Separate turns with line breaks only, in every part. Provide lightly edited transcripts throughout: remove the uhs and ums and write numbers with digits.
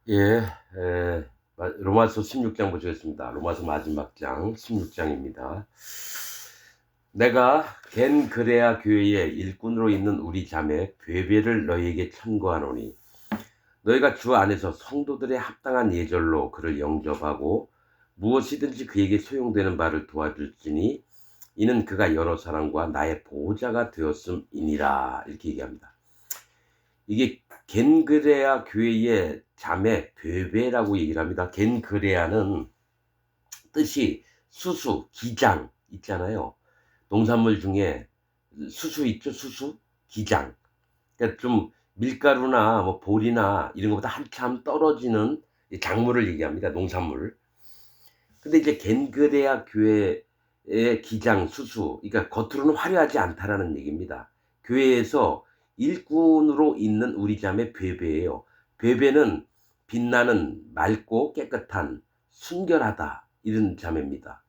예. 로마서 16장 보시겠습니다. 로마서 마지막 장 16장입니다. "내가 겐그레아 교회의 일꾼으로 있는 우리 자매 베베를 너희에게 천거하노니 너희가 주 안에서 성도들의 합당한 예절로 그를 영접하고 무엇이든지 그에게 소용되는 바를 도와줄지니 이는 그가 여러 사람과 나의 보호자가 되었음이니라." 이렇게 얘기합니다. 이게 겐그레아 교회의 자매 베베라고 얘기를 합니다. 겐그레아는 뜻이 수수, 기장 있잖아요. 농산물 중에 수수 있죠, 수수? 기장. 그러니까 좀 밀가루나 뭐 보리나 이런 것보다 한참 떨어지는 이 작물을 얘기합니다, 농산물. 근데 이제 겐그레아 교회의 기장, 수수, 그러니까 겉으로는 화려하지 않다라는 얘기입니다. 교회에서 일꾼으로 있는 우리 자매 베베예요. 베베는 빛나는 맑고 깨끗한 순결하다 이런 자매입니다.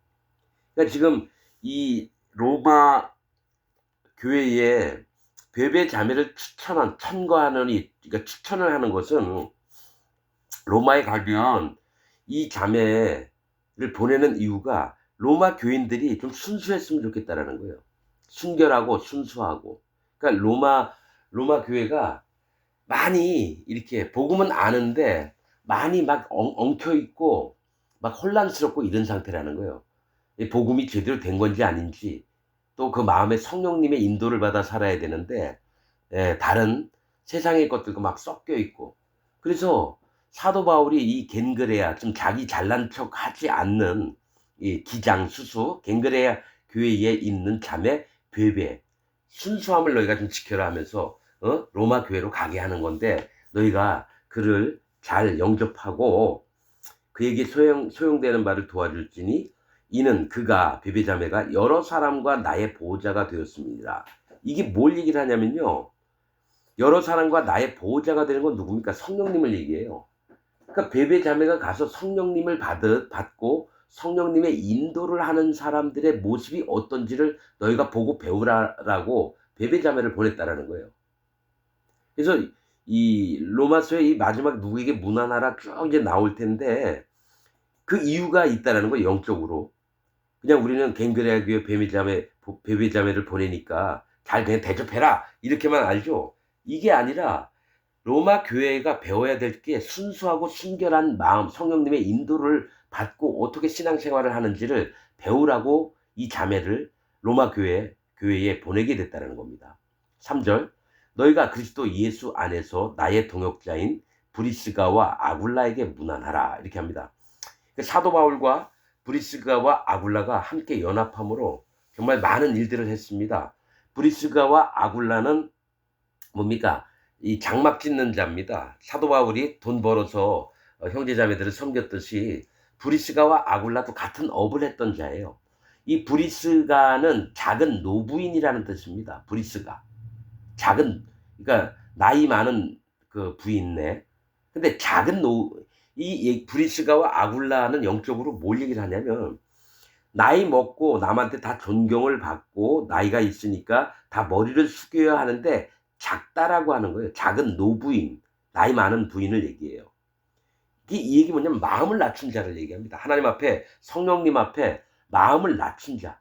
그러니까 지금 이 로마 교회에 베베 자매를 천거하는 그러니까 추천을 하는 것은 로마에 가면 이 자매를 보내는 이유가 로마 교인들이 좀 순수했으면 좋겠다라는 거예요. 순결하고 순수하고. 그러니까 로마 교회가 많이 이렇게 복음은 아는데 많이 막 엉켜 있고 막 혼란스럽고 이런 상태라는 거예요. 이 복음이 제대로 된 건지 아닌지, 또 그 마음에 성령님의 인도를 받아 살아야 되는데 다른 세상의 것들과 막 섞여 있고. 그래서 사도 바울이 이 겐그레아, 좀 자기 잘난 척하지 않는 이 기장 수수 겐그레아 교회에 있는 자매 베베, 순수함을 너희가 좀 지켜라 하면서 로마 교회로 가게 하는 건데, 너희가 그를 잘 영접하고 그에게 소용되는 바를 도와줄지니 이는 그가 베베 자매가 여러 사람과 나의 보호자가 되었습니다. 이게 뭘 얘기를 하냐면요, 여러 사람과 나의 보호자가 되는 건 누굽니까? 성령님을 얘기해요. 그러니까 베베 자매가 가서 성령님을 받고 성령님의 인도를 하는 사람들의 모습이 어떤지를 너희가 보고 배우라라고 베베 자매를 보냈다라는 거예요. 그래서 이 로마서의 이 마지막 누구에게 문안하라 쭉 이제 나올 텐데 그 이유가 있다라는 거예요, 영적으로. 그냥 우리는 갱그레아 교회 베베 자매를 보내니까 잘 그냥 대접해라 이렇게만 알죠. 이게 아니라 로마 교회가 배워야 될 게 순수하고 순결한 마음, 성령님의 인도를 받고 어떻게 신앙생활을 하는지를 배우라고 이 자매를 로마 교회에 보내게 됐다는 겁니다. 3절, 너희가 그리스도 예수 안에서 나의 동역자인 브리스가와 아굴라에게 문안하라 이렇게 합니다. 사도 바울과 브리스가와 아굴라가 함께 연합함으로 정말 많은 일들을 했습니다. 브리스가와 아굴라는 뭡니까? 이 장막 짓는 자입니다. 사도 바울이 돈 벌어서 형제자매들을 섬겼듯이 브리스가와 아굴라도 같은 업을 했던 자예요. 이 브리스가는 작은 노부인이라는 뜻입니다. 브리스가. 작은, 그러니까 나이 많은 그 부인네. 근데 작은 이 브리스가와 아굴라는 영적으로 뭘 얘기를 하냐면, 나이 먹고 남한테 다 존경을 받고 나이가 있으니까 다 머리를 숙여야 하는데 작다라고 하는 거예요. 작은 노부인, 나이 많은 부인을 얘기해요. 이 얘기 뭐냐면 마음을 낮춘 자를 얘기합니다. 하나님 앞에, 성령님 앞에 마음을 낮춘 자.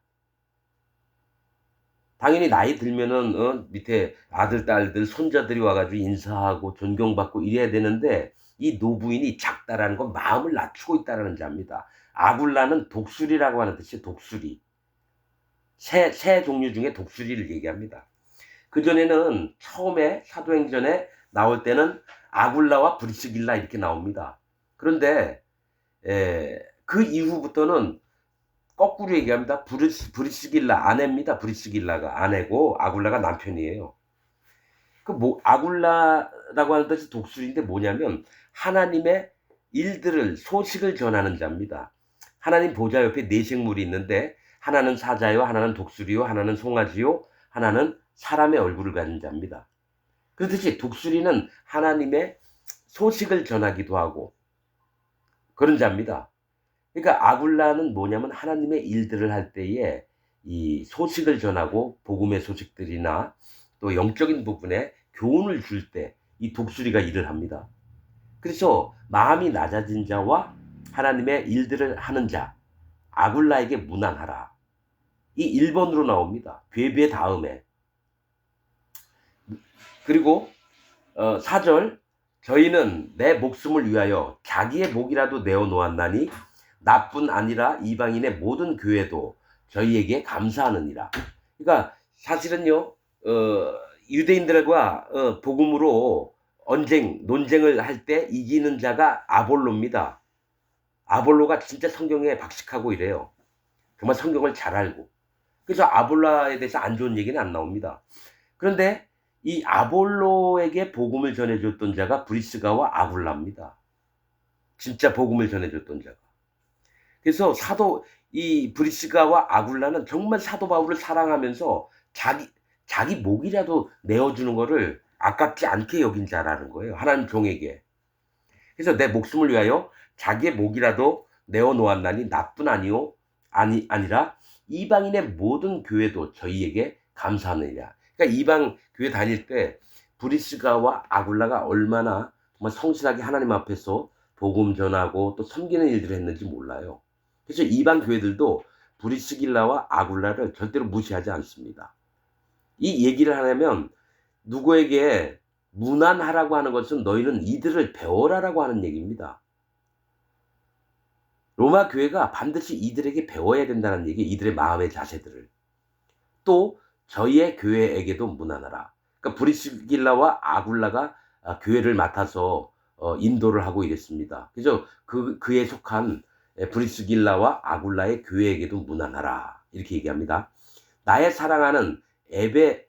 당연히 나이 들면은 밑에 아들, 딸들, 손자들이 와 가지고 인사하고 존경받고 이래야 되는데 이 노부인이 작다라는 건 마음을 낮추고 있다라는 자입니다. 아굴라는 독수리라고 하는 뜻이에요, 독수리. 새 종류 중에 독수리를 얘기합니다. 그전에는 처음에 사도행전에 나올 때는 아굴라와 브리스길라 이렇게 나옵니다. 그런데 그 이후부터는 거꾸로 얘기합니다. 브리스길라 아내입니다. 브리스길라가 아내고 아굴라가 남편이에요. 아굴라라고 하는 뜻이 독수리인데 뭐냐면 하나님의 일들을 소식을 전하는 자입니다. 하나님 보좌 옆에 네 생물이 있는데 하나는 사자요, 하나는 독수리요, 하나는 송아지요, 하나는 사람의 얼굴을 가진 자입니다. 그렇듯이 독수리는 하나님의 소식을 전하기도 하고 그런 자입니다. 그러니까 아굴라는 뭐냐면 하나님의 일들을 할 때에 이 소식을 전하고 복음의 소식들이나 또 영적인 부분에 교훈을 줄 때 이 독수리가 일을 합니다. 그래서 마음이 낮아진 자와 하나님의 일들을 하는 자 아굴라에게 문안하라. 이 1번으로 나옵니다. 괴배 다음에. 그리고 4절 저희는 내 목숨을 위하여 자기의 목이라도 내어 놓았나니 나뿐 아니라 이방인의 모든 교회도 저희에게 감사하느니라. 그러니까 사실은요, 유대인들과 복음으로 논쟁을 할 때 이기는 자가 아볼로입니다. 아볼로가 진짜 성경에 박식하고 이래요. 정말 성경을 잘 알고. 그래서 아볼로에 대해서 안 좋은 얘기는 안 나옵니다. 그런데 이 아볼로에게 복음을 전해줬던 자가 브리스가와 아굴라입니다. 진짜 복음을 전해줬던 자가. 그래서 이 브리스가와 아굴라는 정말 사도 바울을 사랑하면서 자기 목이라도 내어주는 거를 아깝지 않게 여긴 자라는 거예요. 하나님 종에게. 그래서 내 목숨을 위하여 자기의 목이라도 내어 놓았나니 나뿐 아니라 이방인의 모든 교회도 저희에게 감사하느니라. 그러니까 이방 교회 다닐 때 브리스가와 아굴라가 얼마나 정말 성실하게 하나님 앞에서 복음 전하고 또 섬기는 일들을 했는지 몰라요. 그래서 이방 교회들도 브리스길라와 아굴라를 절대로 무시하지 않습니다. 이 얘기를 하려면 누구에게 문안하라고 하는 것은 너희는 이들을 배워라라고 하는 얘기입니다. 로마 교회가 반드시 이들에게 배워야 된다는 얘기, 이들의 마음의 자세들을. 또 저희의 교회에게도 문안하라. 그러니까 브리스길라와 아굴라가 교회를 맡아서 인도를 하고 이랬습니다. 그래서 그에 속한 브리스길라와 아굴라의 교회에게도 문안하라. 이렇게 얘기합니다. 나의 사랑하는 에베네도에게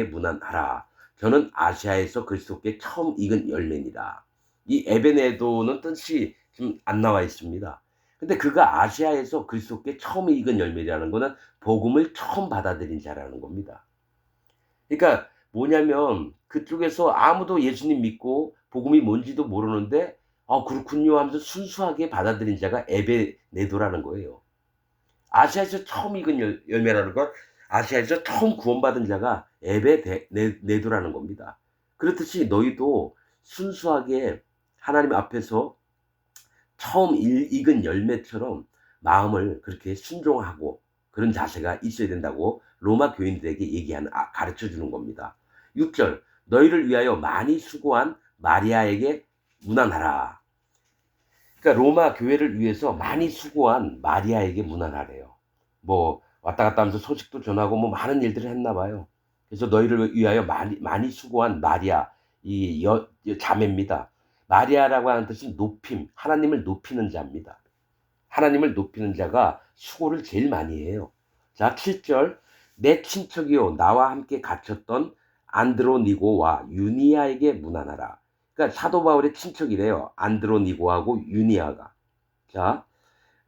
문안하라. 저는 아시아에서 그리스도께 처음 익은 열매니라. 이 에베네도는 뜻이 좀 안 나와 있습니다. 근데 그가 아시아에서 그리스도께 처음 익은 열매라는 거는 복음을 처음 받아들인 자라는 겁니다. 그러니까 뭐냐면 그쪽에서 아무도 예수님 믿고 복음이 뭔지도 모르는데 그렇군요 하면서 순수하게 받아들인 자가 에베네도라는 거예요. 아시아에서 처음 익은 열매라는 건 아시아에서 처음 구원받은 자가 에베네도라는 겁니다. 그렇듯이 너희도 순수하게 하나님 앞에서 처음 익은 열매처럼 마음을 그렇게 순종하고 그런 자세가 있어야 된다고 로마 교인들에게 가르쳐 주는 겁니다. 6절 너희를 위하여 많이 수고한 마리아에게 문안하라. 그러니까 로마 교회를 위해서 많이 수고한 마리아에게 문안하래요. 뭐 왔다 갔다 하면서 소식도 전하고 뭐 많은 일들을 했나 봐요. 그래서 너희를 위하여 많이 수고한 마리아 이 자매입니다. 마리아라고 하는 뜻은 높임, 하나님을 높이는 자입니다. 하나님을 높이는 자가 수고를 제일 많이 해요. 자, 7절 내 친척이요 나와 함께 갇혔던 안드로니고와 유니아에게 문안하라. 그러니까 사도 바울의 친척이래요. 안드로니고하고 유니아가. 자,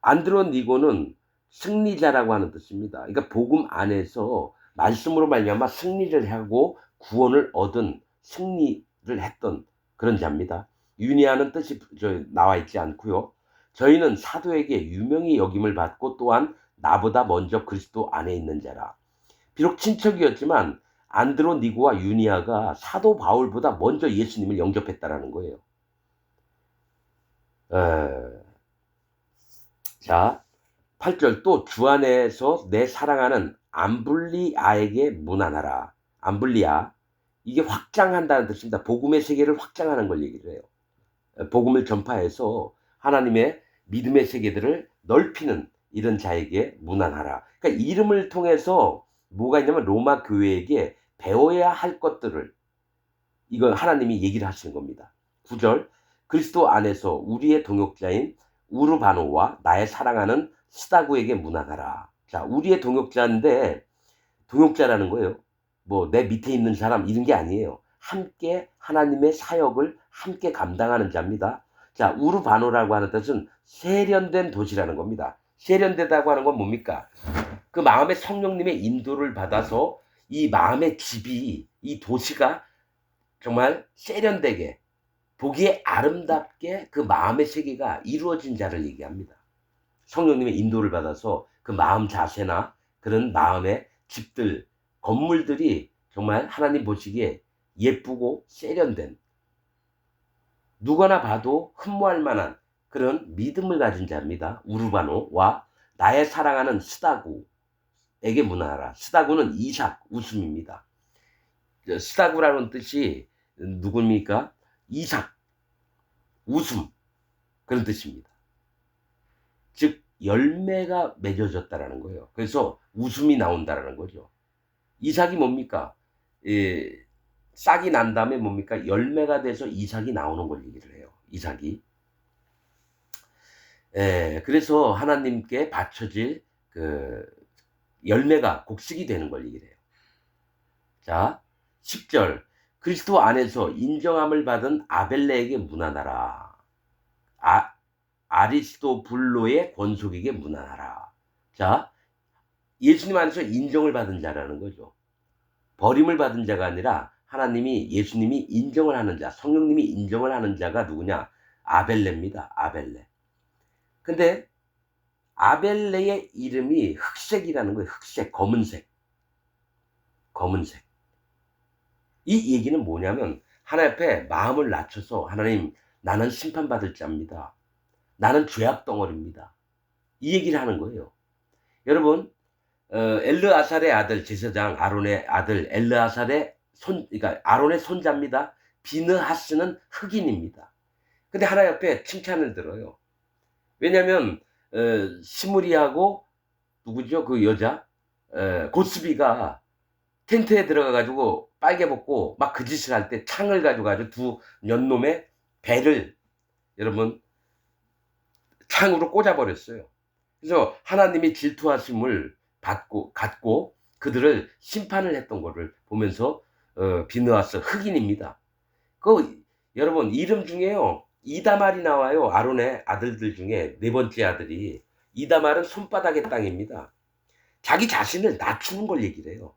안드로니고는 승리자라고 하는 뜻입니다. 그러니까 복음 안에서 말씀으로 말미암아 승리를 하고 구원을 얻은 승리를 했던 그런 자입니다. 유니아는 뜻이 나와 있지 않고요. 저희는 사도에게 유명히 여김을 받고 또한 나보다 먼저 그리스도 안에 있는 자라. 비록 친척이었지만 안드로니고와 유니아가 사도 바울보다 먼저 예수님을 영접했다라는 거예요. 자, 8절 또 주 안에서 내 사랑하는 암블리아에게 문안하라. 암블리아 이게 확장한다는 뜻입니다. 복음의 세계를 확장하는 걸 얘기를 해요. 복음을 전파해서 하나님의 믿음의 세계들을 넓히는 이런 자에게 문안하라. 그러니까 이름을 통해서 뭐가 있냐면 로마 교회에게 배워야 할 것들을 이건 하나님이 얘기를 하시는 겁니다. 9절 그리스도 안에서 우리의 동역자인 우르바노와 나의 사랑하는 스다구에게 문안하라. 자, 우리의 동역자인데 동역자라는 거예요. 뭐 내 밑에 있는 사람 이런 게 아니에요. 함께 하나님의 사역을 함께 감당하는 자입니다. 자, 우르바노라고 하는 뜻은 세련된 도시라는 겁니다. 세련되다고 하는 건 뭡니까? 그 마음의 성령님의 인도를 받아서 이 마음의 집이 이 도시가 정말 세련되게 보기에 아름답게 그 마음의 세계가 이루어진 자를 얘기합니다. 성령님의 인도를 받아서 그 마음 자세나 그런 마음의 집들, 건물들이 정말 하나님 보시기에 예쁘고 세련된, 누구나 봐도 흠모할 만한 그런 믿음을 가진 자입니다. 우르바노와 나의 사랑하는 스다구에게 문안하라. 스다구는 이삭, 웃음입니다. 스다구라는 뜻이 누굽니까? 이삭, 웃음, 그런 뜻입니다. 즉 열매가 맺어졌다라는 거예요. 그래서 웃음이 나온다라는 거죠. 이삭이 뭡니까? 예, 싹이 난 다음에 뭡니까? 열매가 돼서 이삭이 나오는 걸 얘기를 해요. 이삭이. 예, 그래서 하나님께 바쳐질 그 열매가 곡식이 되는 걸 얘기를 해요. 자, 10절. 그리스도 안에서 인정함을 받은 아벨레에게 문안하라. 아리스토블로의 권속에게 문안하라. 자, 예수님 안에서 인정을 받은 자라는 거죠. 버림을 받은 자가 아니라 하나님이, 예수님이 인정을 하는 자, 성령님이 인정을 하는 자가 누구냐? 아벨레입니다. 아벨레. 근데 아벨레의 이름이 흑색이라는 거예요. 흑색, 검은색. 검은색. 이 얘기는 뭐냐면 하나님 앞에 마음을 낮춰서 하나님, 나는 심판받을 자입니다. 나는 죄악 덩어리입니다. 이 얘기를 하는 거예요. 여러분, 엘르아살의 아들 제사장 아론의 아들 엘르아살의 그러니까 아론의 손자입니다. 비느하스는 흑인입니다. 근데 하나님 앞에 칭찬을 들어요. 왜냐하면 시므리하고 누구죠? 그 여자 고스비가 텐트에 들어가 가지고 빨개 벗고 막 그 짓을 할 때 창을 가지고 두 년놈의 배를 여러분 창으로 꽂아버렸어요. 그래서 하나님이 질투하심을 갖고 그들을 심판을 했던 것을 보면서 비느하스 흑인입니다. 여러분 이름 중에요 이다말이 나와요. 아론의 아들들 중에 네 번째 아들이. 이다말은 손바닥의 땅입니다. 자기 자신을 낮추는 걸 얘기를 해요.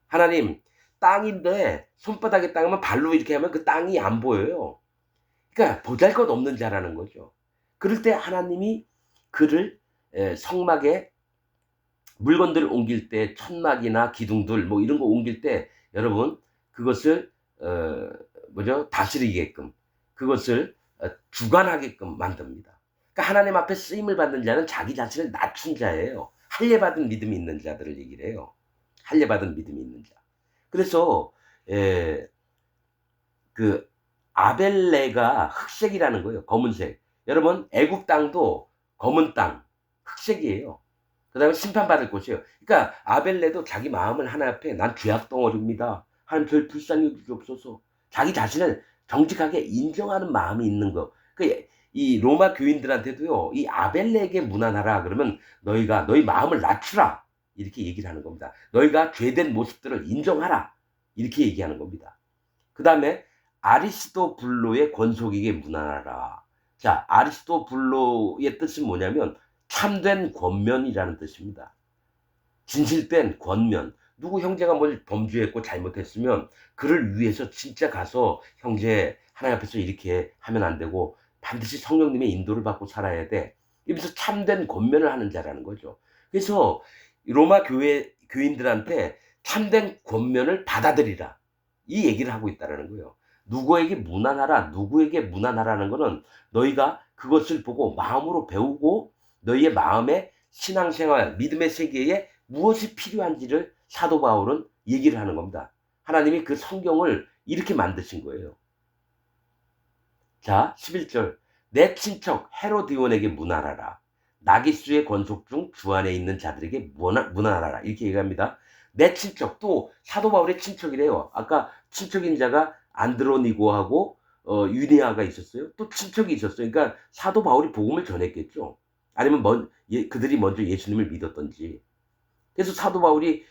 하나님, 땅인데 손바닥의 땅이면 발로 이렇게 하면 그 땅이 안 보여요. 그러니까 보잘것없는 자라는 거죠. 그럴 때 하나님이 그를 성막에 물건들 옮길 때, 천막이나 기둥들 뭐 이런 거 옮길 때 여러분 그것을 다스리게끔, 그것을 주관하게끔 만듭니다. 그러니까 하나님 앞에 쓰임을 받는 자는 자기 자신을 낮춘 자예요. 할례받은 믿음이 있는 자들을 얘기를 해요. 할례받은 믿음이 있는 자. 그래서 그 아벨레가 흑색이라는 거예요. 검은색. 여러분 애굽 땅도 검은 땅, 흑색이에요. 그 다음에 심판받을 곳이에요. 그러니까 아벨레도 자기 마음을 하나님 앞에 난 죄악 덩어리입니다. 하나님 저를 불쌍히 여기옵소서. 자기 자신을 정직하게 인정하는 마음이 있는 거. 이 로마 교인들한테도요. 이 아벨레에게 문안하라 그러면 너희가 너희 마음을 낮추라. 이렇게 얘기를 하는 겁니다. 너희가 죄된 모습들을 인정하라. 이렇게 얘기하는 겁니다. 그 다음에 아리스토블로의 권속에게 문안하라. 자, 아리스토블로의 뜻은 뭐냐면 참된 권면이라는 뜻입니다. 진실된 권면. 누구 형제가 뭘 범죄했고 잘못했으면 그를 위해서 진짜 가서 형제 하나님 앞에서 이렇게 하면 안 되고 반드시 성령님의 인도를 받고 살아야 돼. 이러면서 참된 권면을 하는 자라는 거죠. 그래서 로마 교인들한테 참된 권면을 받아들이라. 이 얘기를 하고 있다는 거예요. 누구에게 문안하라는 거는 너희가 그것을 보고 마음으로 배우고 너희의 마음의 신앙생활, 믿음의 세계에 무엇이 필요한지를 사도 바울은 얘기를 하는 겁니다. 하나님이 그 성경을 이렇게 만드신 거예요. 자, 11절. 내 친척 헤로디온에게 문안하라. 나기수의 권속 중 주 안에 있는 자들에게 문안하라. 이렇게 얘기합니다. 내 친척, 또 사도 바울의 친척이래요. 아까 친척인 자가 안드로니고하고 유니아가 있었어요. 또 친척이 있었어요. 그러니까 사도 바울이 복음을 전했겠죠. 아니면 그들이 먼저 예수님을 믿었던지. 그래서 사도 바울이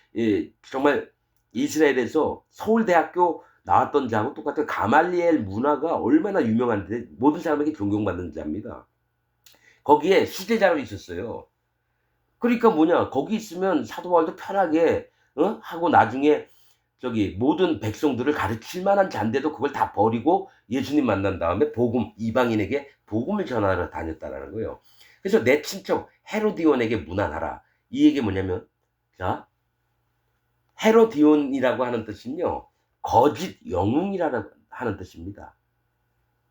정말 이스라엘에서 서울대학교 나왔던 자하고 똑같은 가말리엘 문화가 얼마나 유명한데 모든 사람에게 존경받는 자입니다. 거기에 수제자로 있었어요. 그러니까 뭐냐, 거기 있으면 사도 바울도 편하게 하고 나중에 모든 백성들을 가르칠 만한 자인데도 그걸 다 버리고 예수님 만난 다음에 이방인에게 복음을 전하러 다녔다라는 거예요. 그래서 내 친척 헤로디온에게 문안하라. 이 얘기 뭐냐면, 자, 헤로디온이라고 하는 뜻은요, 거짓 영웅이라는 하는 뜻입니다.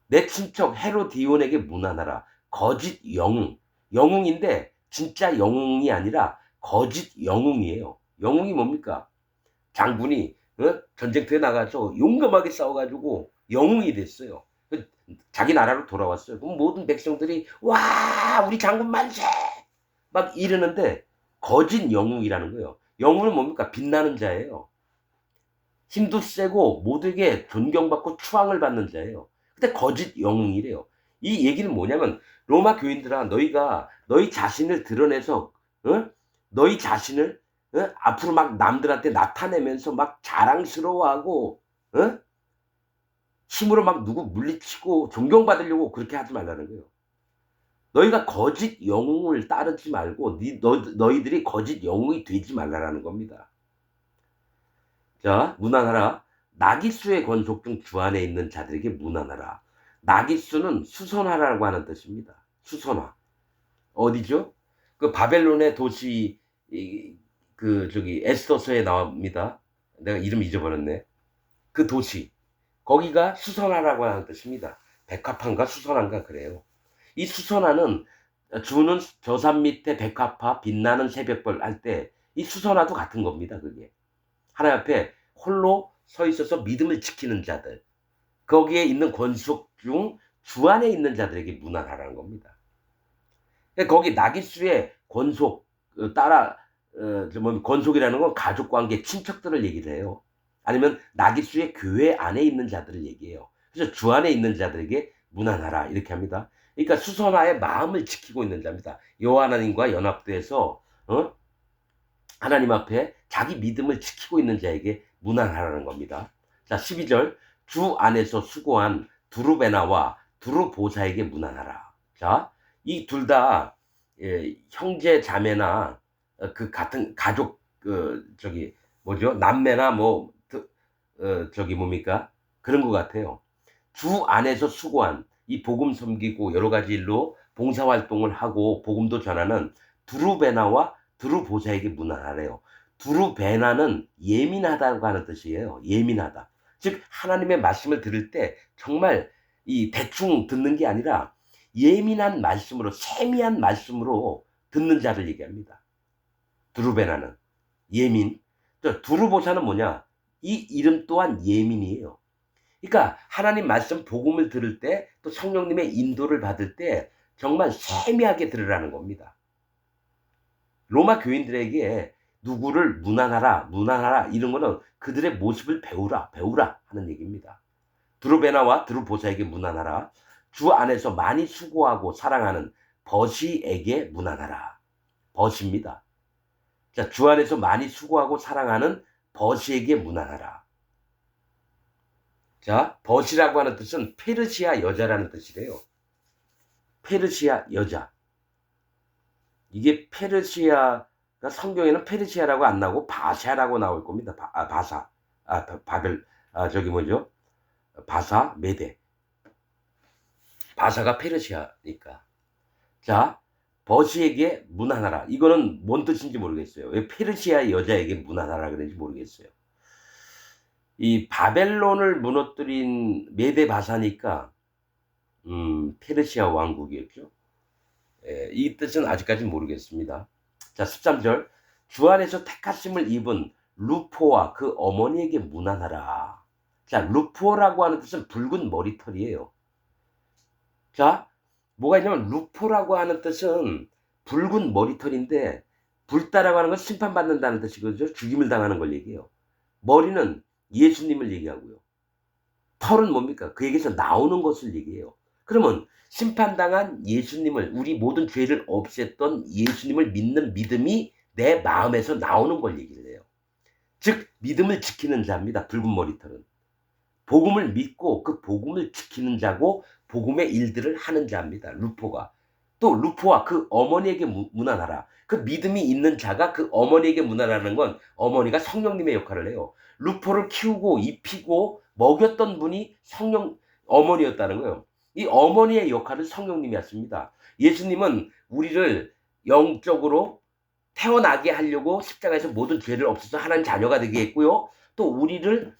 내 친척 헤로디온에게 문안하라. 거짓 영웅. 영웅인데 진짜 영웅이 아니라 거짓 영웅이에요. 영웅이 뭡니까? 장군이 전쟁터에 나가서 용감하게 싸워가지고 영웅이 됐어요. 자기 나라로 돌아왔어요. 그럼 모든 백성들이 와 우리 장군 만세 막 이러는데 거짓 영웅이라는 거예요. 영웅은 뭡니까? 빛나는 자예요. 힘도 세고 모두에게 존경받고 추앙을 받는 자예요. 근데 거짓 영웅이래요. 이 얘기는 뭐냐면 로마 교인들아 너희가 너희 자신을 드러내서 너희 자신을 앞으로 막 남들한테 나타내면서 막 자랑스러워하고 힘으로 막 누구 물리치고 존경받으려고 그렇게 하지 말라는 거예요. 너희가 거짓 영웅을 따르지 말고 너희들이 거짓 영웅이 되지 말라라는 겁니다. 자, 문안하라. 나기수의 권속 중 주 안에 있는 자들에게 문안하라. 나기수는 수선화라고 하는 뜻입니다. 수선화. 어디죠? 그 바벨론의 도시 저기 에스더서에 나옵니다. 내가 이름 잊어버렸네. 그 도시. 거기가 수선화라고 하는 뜻입니다. 백합화인가 수선화인가 그래요. 이 수선화는 주는 저산 밑에 백합화 빛나는 새벽별 할 때 이 수선화도 같은 겁니다. 그게. 하나님 앞에 홀로 서 있어서 믿음을 지키는 자들. 거기에 있는 권속 중 주 안에 있는 자들에게 문안하라는 겁니다. 거기 나기수의 권속 따라 권속이라는 건 가족관계 친척들을 얘기를 해요. 아니면 나기수의 교회 안에 있는 자들을 얘기해요. 그래서 주 안에 있는 자들에게 문안하라 이렇게 합니다. 그러니까 수선화의 마음을 지키고 있는 자입니다. 여호와 하나님과 연합돼서 하나님 앞에 자기 믿음을 지키고 있는 자에게 문안하라는 겁니다. 자 12절 주 안에서 수고한 두루베나와 두루보사에게 문안하라. 자 이 둘 다 형제 자매나 그 같은 가족 저기 뭐죠 남매나 뭐 저기 뭡니까 그런 것 같아요. 주 안에서 수고한 이 복음 섬기고 여러 가지 일로 봉사활동을 하고 복음도 전하는 두루베나와 두루보사에게 문안하래요. 두루베나는 예민하다고 하는 뜻이에요. 예민하다. 즉 하나님의 말씀을 들을 때 정말 이 대충 듣는 게 아니라 예민한 말씀으로 세미한 말씀으로 듣는 자를 얘기합니다. 두루베나는 예민. 두루보사는 뭐냐? 이 이름 또한 예민이에요. 그러니까 하나님 말씀 복음을 들을 때 또 성령님의 인도를 받을 때 정말 세미하게 들으라는 겁니다. 로마 교인들에게 누구를 문안하라 이런 거는 그들의 모습을 배우라 하는 얘기입니다. 두루베나와 두루보사에게 문안하라. 주 안에서 많이 수고하고 사랑하는 버시에게 문안하라. 버시입니다. 자, 주 안에서 많이 수고하고 사랑하는 버시에게 문안하라. 자, 버시라고 하는 뜻은 페르시아 여자라는 뜻이래요. 페르시아 여자. 이게 페르시아가 성경에는 페르시아라고 안 나오고 바샤라고 나올 겁니다. 바사. 바벨. 저기 뭐죠? 바사, 메데. 바사가 페르시아니까. 자, 버시에게 문안하라. 이거는 뭔 뜻인지 모르겠어요. 왜 페르시아 여자에게 문안하라 그런지 모르겠어요. 이 바벨론을 무너뜨린 메데 바사니까 페르시아 왕국이었죠. 이 뜻은 아직까지는 모르겠습니다. 자 13절 주 안에서 택하심을 입은 루포와 그 어머니에게 문안하라. 자 루포라고 하는 뜻은 붉은 머리털이에요. 자 뭐가 있냐면 루포라고 하는 뜻은 붉은 머리털인데 불다라고 하는 건 심판받는다는 뜻이거든요. 죽임을 당하는 걸 얘기해요. 머리는 예수님을 얘기하고요. 털은 뭡니까? 그에게서 나오는 것을 얘기해요. 그러면 심판당한 예수님을 우리 모든 죄를 없앴던 예수님을 믿는 믿음이 내 마음에서 나오는 걸 얘기를 해요. 즉 믿음을 지키는 자입니다. 붉은 머리털은. 복음을 믿고 그 복음을 지키는 자고 복음의 일들을 하는 자입니다. 루포가. 또 루포와 그 어머니에게 문안하라. 그 믿음이 있는 자가 그 어머니에게 문안하는 건 어머니가 성령님의 역할을 해요. 루포를 키우고 입히고 먹였던 분이 어머니였다는 거예요. 이 어머니의 역할을 성령님이 하십니다. 예수님은 우리를 영적으로 태어나게 하려고 십자가에서 모든 죄를 없애서 하나님 자녀가 되게 했고요. 또 우리를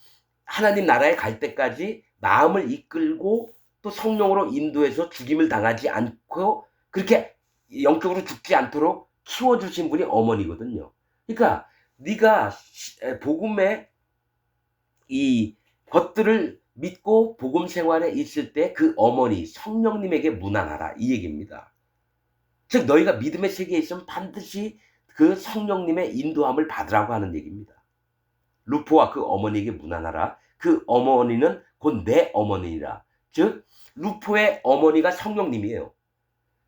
하나님 나라에 갈 때까지 마음을 이끌고 또 성령으로 인도해서 죽임을 당하지 않고 그렇게 영적으로 죽지 않도록 키워주신 분이 어머니거든요. 그러니까 네가 복음의 이 것들을 믿고 복음 생활에 있을 때 그 어머니 성령님에게 문안하라 이 얘기입니다. 즉 너희가 믿음의 세계에 있으면 반드시 그 성령님의 인도함을 받으라고 하는 얘기입니다. 루포와 그 어머니에게 문안하라. 그 어머니는 곧 내 어머니라. 즉 루포의 어머니가 성령님이에요.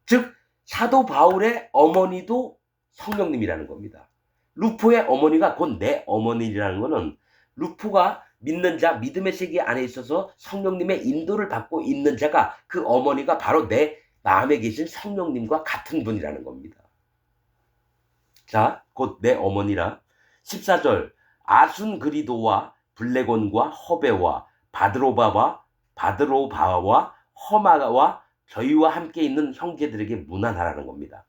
즉 사도 바울의 어머니도 성령님이라는 겁니다. 루포의 어머니가 곧 내 어머니라는 것은 루포가 믿는 자, 믿음의 세계 안에 있어서 성령님의 인도를 받고 있는 자가 그 어머니가 바로 내 마음에 계신 성령님과 같은 분이라는 겁니다. 자, 곧 내 어머니라. 14절 아순그리도와 블레곤과 허베와 바드로바와 허마와 저희와 함께 있는 형제들에게 문안하라는 겁니다.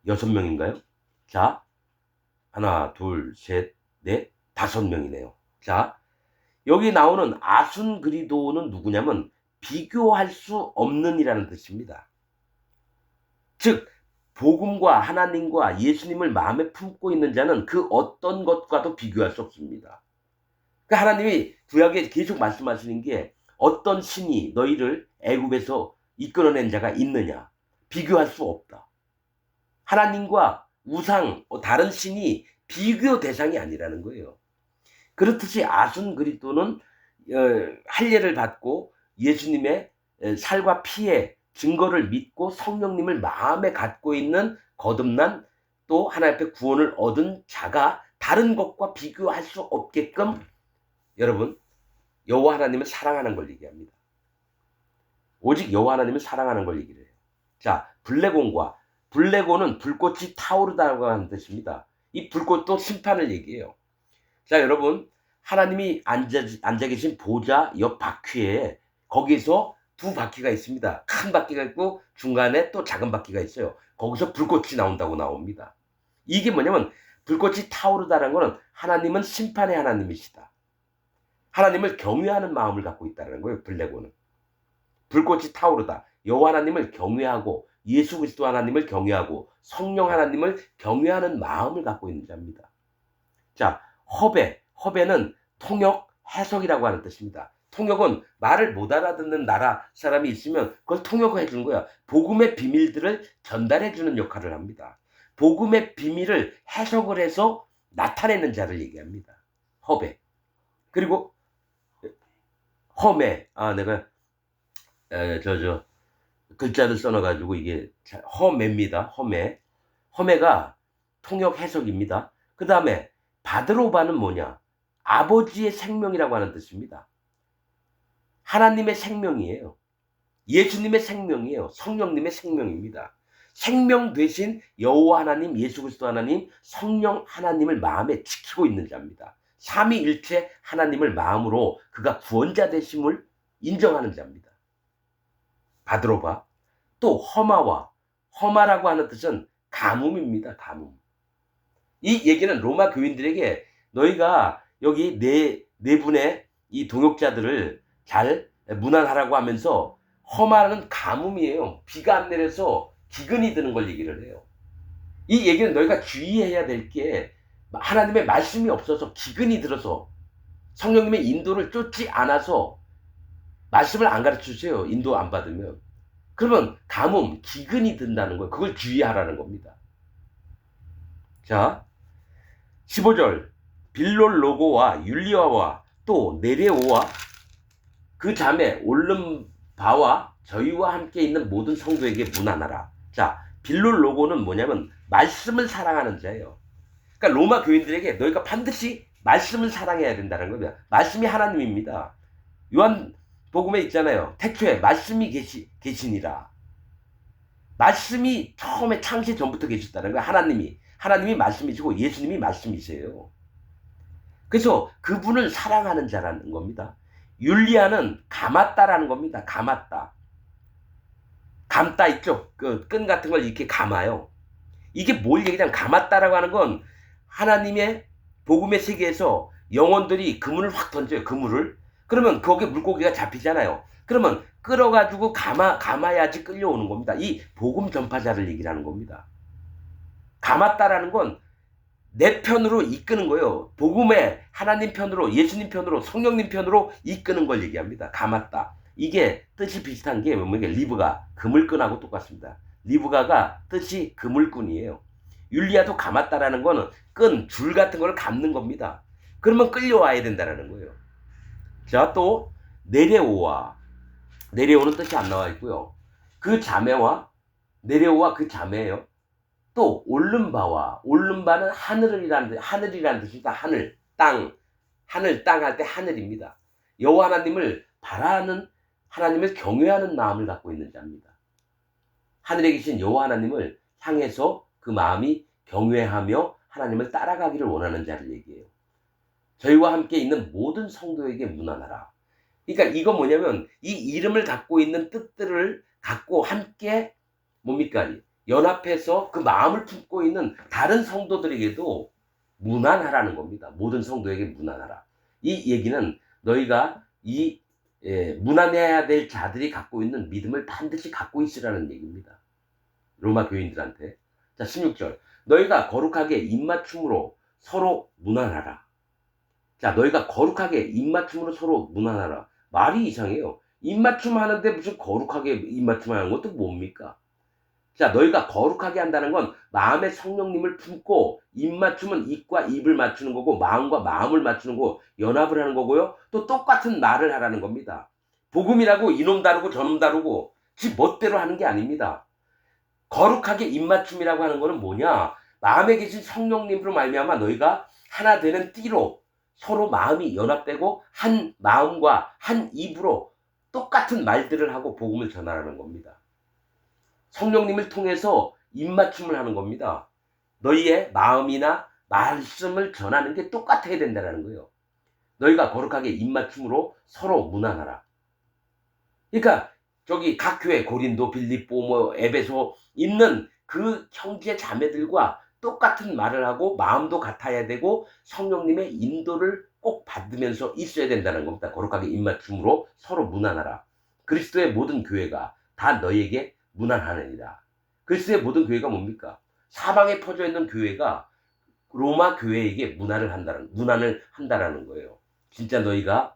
6명인가요? 자, 하나, 둘, 셋, 넷, 5명이네요. 자, 여기 나오는 아순그리도는 누구냐면 비교할 수 없는 이라는 뜻입니다. 즉 복음과 하나님과 예수님을 마음에 품고 있는 자는 그 어떤 것과도 비교할 수 없습니다. 그러니까 하나님이 구약에 계속 말씀하시는 게 어떤 신이 너희를 애굽에서 이끌어낸 자가 있느냐. 비교할 수 없다. 하나님과 우상, 다른 신이 비교 대상이 아니라는 거예요. 그렇듯이 아순그리도는 할례를 받고 예수님의 살과 피의 증거를 믿고 성령님을 마음에 갖고 있는 거듭난 또 하나님 앞에 구원을 얻은 자가 다른 것과 비교할 수 없게끔 여러분 여호와 하나님을 사랑하는 걸 얘기합니다. 오직 여호와 하나님을 사랑하는 걸 얘기를 해요. 자, 블레곤은 불꽃이 타오르다고 하는 뜻입니다. 이 불꽃도 심판을 얘기해요. 자, 여러분 하나님이 앉아 계신 보좌 옆 바퀴에 거기서 두 바퀴가 있습니다. 큰 바퀴가 있고 중간에 또 작은 바퀴가 있어요. 거기서 불꽃이 나옵니다. 이게 뭐냐면 불꽃이 타오르다는 것은 하나님은 심판의 하나님이시다. 하나님을 경외하는 마음을 갖고 있다는 거예요. 블레곤은. 불꽃이 타오르다. 여호와 하나님을 경외하고 예수 그리스도 하나님을 경외하고 성령 하나님을 경외하는 마음을 갖고 있는 자입니다. 자, 허베는 통역 해석이라고 하는 뜻입니다. 통역은 말을 못 알아듣는 나라 사람이 있으면 그걸 통역해 주는 거야. 복음의 비밀들을 전달해 주는 역할을 합니다. 복음의 비밀을 해석을 해서 나타내는 자를 얘기합니다. 허베. 그리고 허메. 내가 글자를 써놔가지고 이게 허메입니다. 허메가 통역 해석입니다. 그 다음에 바드로바는 뭐냐? 아버지의 생명이라고 하는 뜻입니다. 하나님의 생명이에요. 예수님의 생명이에요. 성령님의 생명입니다. 생명 되신 여호와 하나님, 예수 그리스도 하나님, 성령 하나님을 마음에 지키고 있는 자입니다. 삼위일체 하나님을 마음으로 그가 구원자 되심을 인정하는 자입니다. 바드로바. 또 허마라고 하는 뜻은 가뭄입니다. 가뭄. 이 얘기는 로마 교인들에게 너희가 여기 네 분의 이 동역자들을 잘 문안하라고 하면서 허마는 가뭄이에요. 비가 안 내려서 기근이 드는 걸 얘기를 해요. 이 얘기는 너희가 주의해야 될 게 하나님의 말씀이 없어서 기근이 들어서 성령님의 인도를 쫓지 않아서 말씀을 안 가르쳐주세요. 인도 안 받으면. 그러면 가뭄, 기근이 든다는 거예요. 그걸 주의하라는 겁니다. 자, 15절 빌롤로고와 율리아와 또 네레오와 그 자매 올름바와 저희와 함께 있는 모든 성도에게 문안하라. 자, 빌롤로고는 뭐냐면 말씀을 사랑하는 자예요. 그러니까 로마 교인들에게 너희가 반드시 말씀을 사랑해야 된다는 겁니다. 말씀이 하나님입니다. 요한복음에 있잖아요. 태초에 말씀이 계시니라. 말씀이 처음에 창세 전부터 계셨다는 거예요. 하나님이 말씀이시고 예수님이 말씀이세요. 그래서 그분을 사랑하는 자라는 겁니다. 율리아는 감았다라는 겁니다. 감았다. 감다 있죠? 그 끈 같은 걸 이렇게 감아요. 이게 뭘 얘기냐면 감았다라고 하는 건 하나님의 복음의 세계에서 영혼들이 그물을 확 던져요. 그물을. 그러면 거기에 물고기가 잡히잖아요. 그러면 끌어가지고 감아야지 끌려오는 겁니다. 이 복음 전파자를 얘기를 하는 겁니다. 감았다라는 건 내 편으로 이끄는 거예요. 복음의 하나님 편으로, 예수님 편으로, 성령님 편으로 이끄는 걸 얘기합니다. 감았다. 이게 뜻이 비슷한 게 뭡니까? 리브가, 그물끈하고 똑같습니다. 리브가가 뜻이 그물끈이에요. 율리아도 감았다라는 거는 끈, 줄 같은 걸 감는 겁니다. 그러면 끌려와야 된다라는 거예요. 자, 또 내려오와, 내려오는 뜻이 안 나와 있고요. 그 자매와, 내려오와 그 자매예요. 또 올른바와, 올른바는 하늘이라는 뜻입니다. 하늘, 땅, 하늘, 땅 할 때 하늘입니다. 여호와 하나님을 바라는, 하나님을 경외하는 마음을 갖고 있는 자입니다. 하늘에 계신 여호와 하나님을 향해서 그 마음이 경외하며 하나님을 따라가기를 원하는 자를 얘기해요. 저희와 함께 있는 모든 성도에게 문안하라. 그러니까 이거 뭐냐면 이 이름을 갖고 있는 뜻들을 갖고 함께 뭡니까? 연합해서 그 마음을 품고 있는 다른 성도들에게도 문안하라는 겁니다. 모든 성도에게 문안하라. 이 얘기는 너희가 이 문안해야 될 자들이 갖고 있는 믿음을 반드시 갖고 있으라는 얘기입니다. 로마 교인들한테. 자, 16절. 너희가 거룩하게 입맞춤으로 서로 문안하라. 자, 너희가 거룩하게 입맞춤으로 서로 문안하라. 말이 이상해요. 입맞춤 하는데 무슨 거룩하게 입맞춤 하는 것도 뭡니까? 자, 너희가 거룩하게 한다는 건 마음의 성령님을 품고, 입맞춤은 입과 입을 맞추는 거고, 마음과 마음을 맞추는 거고, 연합을 하는 거고요. 또 똑같은 말을 하라는 겁니다. 복음이라고 이놈 다르고 저놈 다르고 지 멋대로 하는 게 아닙니다. 거룩하게 입맞춤이라고 하는 거는 뭐냐? 마음에 계신 성령님으로 말미암아 너희가 하나 되는 띠로 서로 마음이 연합되고 한 마음과 한 입으로 똑같은 말들을 하고 복음을 전하라는 겁니다. 성령님을 통해서 입맞춤을 하는 겁니다. 너희의 마음이나 말씀을 전하는 게 똑같아야 된다는 거예요. 너희가 거룩하게 입맞춤으로 서로 문안하라. 그러니까 저기 각 교회 고린도, 빌립보, 뭐 에베소 있는 그 형제 자매들과 똑같은 말을 하고 마음도 같아야 되고 성령님의 인도를 꼭 받으면서 있어야 된다는 겁니다. 거룩하게 입맞춤으로 서로 문안하라. 그리스도의 모든 교회가 다 너희에게 문안하느니라. 그리스도의 모든 교회가 뭡니까? 사방에 퍼져 있는 교회가 로마 교회에게 문안을 한다라는 거예요. 진짜 너희가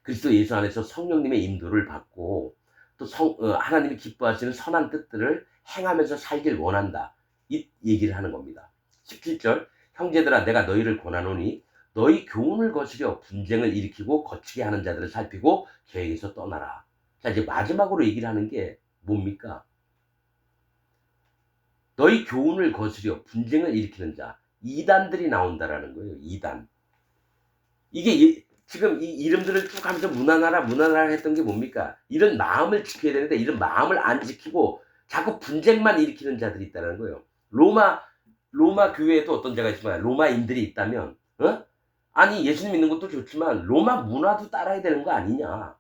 그리스도 예수 안에서 성령님의 인도를 받고 또 하나님이 기뻐하시는 선한 뜻들을 행하면서 살길 원한다. 이 얘기를 하는 겁니다. 17절. 형제들아 내가 너희를 권하노니 너희 교훈을 거스려 분쟁을 일으키고 거치게 하는 자들을 살피고 저에게서 떠나라. 자, 이제 마지막으로 얘기를 하는 게 뭡니까? 너희 교훈을 거스려 분쟁을 일으키는 자, 이단들이 나온다라는 거예요. 이단. 이게 지금 이 이름들을 쭉 하면서 문안하라 했던 게 뭡니까? 이런 마음을 지켜야 되는데 이런 마음을 안 지키고 자꾸 분쟁만 일으키는 자들이 있다는 거예요. 로마 교회에도 어떤 자가 있지만 로마인들이 있다면, 아니 예수님 믿는 것도 좋지만 로마 문화도 따라야 되는 거 아니냐?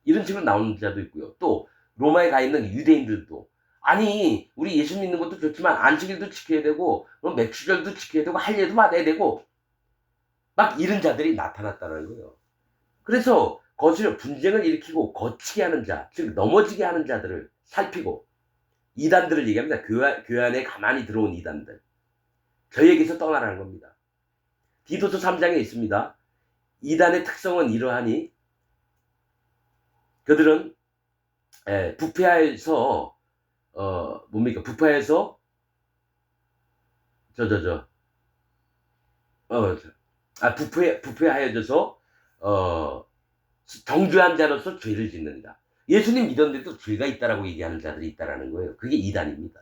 이런 식으로 나오는 자도 있고요. 또 로마에 가 있는 유대인들도 아니 우리 예수 믿는 것도 좋지만 안식일도 지켜야 되고 맥주절도 지켜야 되고 할례도 받아야 되고 막 이런 자들이 나타났다는 거예요. 그래서 거슬려 분쟁을 일으키고 거치게 하는 자, 즉 넘어지게 하는 자들을 살피고 이단들을 얘기합니다. 교회 안에 가만히 들어온 이단들. 저희에게서 떠나라는 겁니다. 디도서 3장에 있습니다. 이단의 특성은 이러하니 그들은 부패하여서 뭡니까? 부패하여서 부패하여져서 정죄한 자로서 죄를 짓는다. 예수님 믿었는데도 죄가 있다라고 얘기하는 자들이 있다라는 거예요. 그게 이단입니다.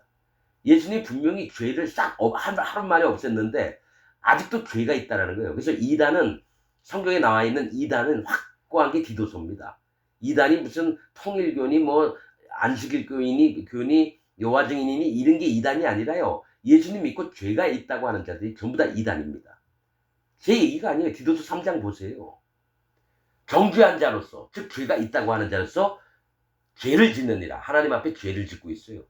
예수님 분명히 죄를 싹 하루 만에 없앴는데 아직도 죄가 있다라는 거예요. 그래서 이단은 성경에 나와 있는 이단은 확고한 게 디도서입니다. 이단이 무슨 통일교니 뭐 안식일교니 여호와 증인이니 이런 게 이단이 아니라요. 예수님 믿고 죄가 있다고 하는 자들이 전부 다 이단입니다. 제 얘기가 아니에요. 디도서 3장 보세요. 정죄한 자로서 즉 죄가 있다고 하는 자로서 죄를 짓느니라. 하나님 앞에 죄를 짓고 있어요.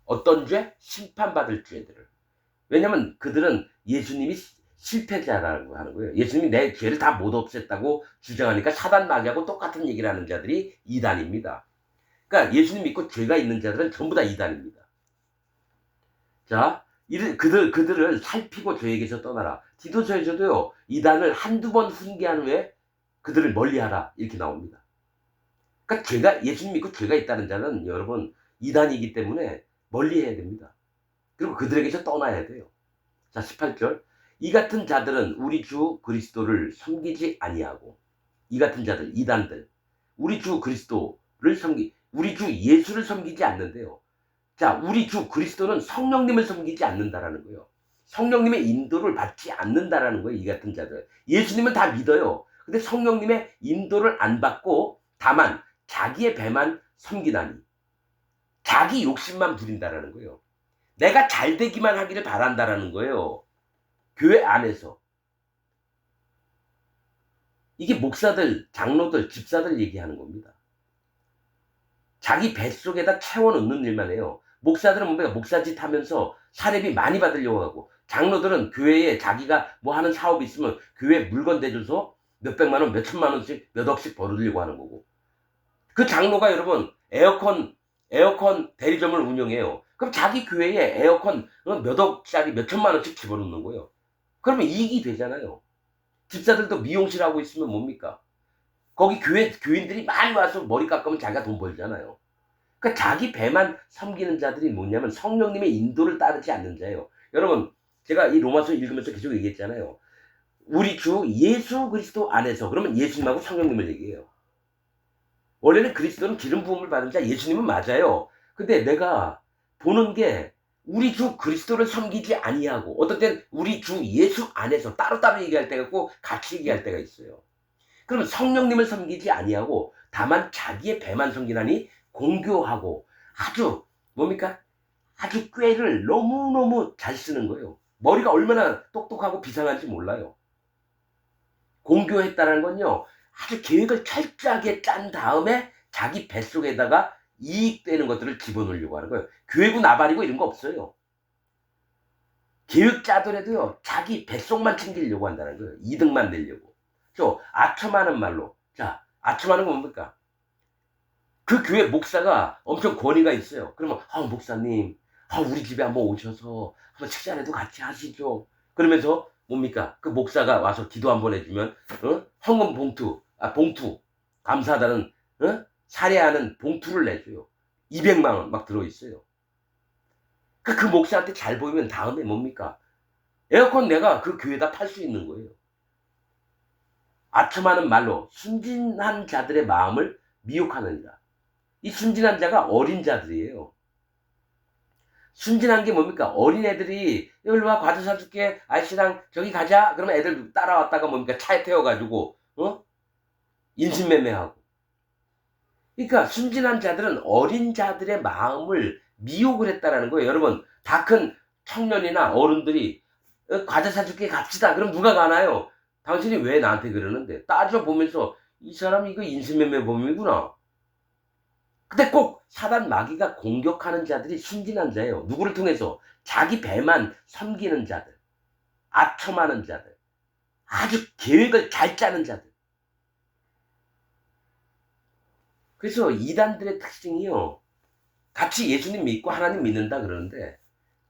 어떤 죄? 심판받을 죄들을. 왜냐하면 그들은 예수님이 실패자라고 하는 거예요. 예수님이 내 죄를 다 못 없앴다고 주장하니까 사단 마귀하고 똑같은 얘기를 하는 자들이 이단입니다. 그러니까 예수님 믿고 죄가 있는 자들은 전부 다 이단입니다. 자, 그들을 살피고 죄에게서 떠나라. 디도서에서도요, 이단을 한두 번 훈계한 후에 그들을 멀리하라 이렇게 나옵니다. 그러니까 예수님 믿고 죄가 있다는 자는 여러분 이단이기 때문에 멀리해야 됩니다. 그리고 그들에게서 떠나야 돼요. 자, 18절. 이 같은 자들은 우리 주 그리스도를 섬기지 아니하고, 이 같은 자들, 이단들, 우리 주 그리스도를 우리 주 예수를 섬기지 않는데요. 자, 우리 주 그리스도는 성령님을 섬기지 않는다라는 거예요. 성령님의 인도를 받지 않는다라는 거예요. 이 같은 자들. 예수님은 다 믿어요. 근데 성령님의 인도를 안 받고 다만 자기의 배만 섬기나니, 자기 욕심만 부린다라는 거예요. 내가 잘 되기만 하기를 바란다라는 거예요. 교회 안에서. 이게 목사들, 장로들, 집사들 얘기하는 겁니다. 자기 뱃속에다 채워넣는 일만 해요. 목사들은 뭡니까? 목사짓 하면서 사례비 많이 받으려고 하고, 장로들은 교회에 자기가 뭐 하는 사업이 있으면 교회에 물건 대줘서 몇백만 원, 몇천만 원씩, 몇 억씩 벌으려고 하는 거고. 그 장로가 여러분 에어컨 대리점을 운영해요. 그럼 자기 교회에 에어컨 몇 억짜리 몇천만 원씩 집어넣는 거예요. 그러면 이익이 되잖아요. 집사들도 미용실 하고 있으면 뭡니까? 거기 교인들이 많이 와서 머리 깎으면 자기가 돈 벌잖아요. 그러니까 자기 배만 섬기는 자들이 뭐냐면 성령님의 인도를 따르지 않는 자예요. 여러분, 제가 이 로마서 읽으면서 계속 얘기했잖아요. 우리 주 예수 그리스도 안에서, 그러면 예수님하고 성령님을 얘기해요. 원래는 그리스도는 기름 부음을 받은 자, 예수님은 맞아요. 근데 내가 보는 게 우리 주 그리스도를 섬기지 아니하고, 어떨 땐 우리 주 예수 안에서 따로따로 얘기할 때가 있고 같이 얘기할 때가 있어요. 그러면 성령님을 섬기지 아니하고 다만 자기의 배만 섬기나니 공교하고, 아주 뭡니까? 아주 꾀를 너무너무 잘 쓰는 거예요. 머리가 얼마나 똑똑하고 비상한지 몰라요. 공교했다는 건요, 아주 계획을 철저하게 짠 다음에 자기 뱃속에다가 이익되는 것들을 집어넣으려고 하는 거예요. 교회고 나발이고 이런 거 없어요. 계획 짜더라도요, 자기 뱃속만 챙기려고 한다는 거예요. 이득만 내려고. 아첨하는 말로. 자, 아첨하는 건 뭡니까? 그 교회 목사가 엄청 권위가 있어요. 그러면, 목사님, 우리 집에 한번 오셔서 한번 식사라도 같이 하시죠. 그러면서 뭡니까? 그 목사가 와서 기도 한번 해주면, 헌금 봉투, 감사하다는, 사례하는 봉투를 내줘요. 200만 원 막 들어있어요. 그 목사한테 잘 보이면 다음에 뭡니까? 에어컨 내가 그 교회에다 팔 수 있는 거예요. 아첨하는 말로 순진한 자들의 마음을 미혹하느니라. 이 순진한 자가 어린 자들이에요. 순진한 게 뭡니까? 어린애들이 일로 와, 과자 사줄게, 아저씨랑 저기 가자. 그러면 애들 따라왔다가 뭡니까? 차에 태워가지고 인신매매하고. 그러니까 순진한 자들은 어린 자들의 마음을 미혹을 했다라는 거예요. 여러분, 다 큰 청년이나 어른들이 과자 사줄게 갑시다. 그럼 누가 가나요? 당신이 왜 나한테 그러는데? 따져보면서 이 사람이 이거 인신매매범이구나. 근데 꼭 사단 마귀가 공격하는 자들이 순진한 자예요. 누구를 통해서? 자기 배만 섬기는 자들, 아첨하는 자들, 아주 계획을 잘 짜는 자들. 그래서 이단들의 특징이요, 같이 예수님 믿고 하나님 믿는다 그러는데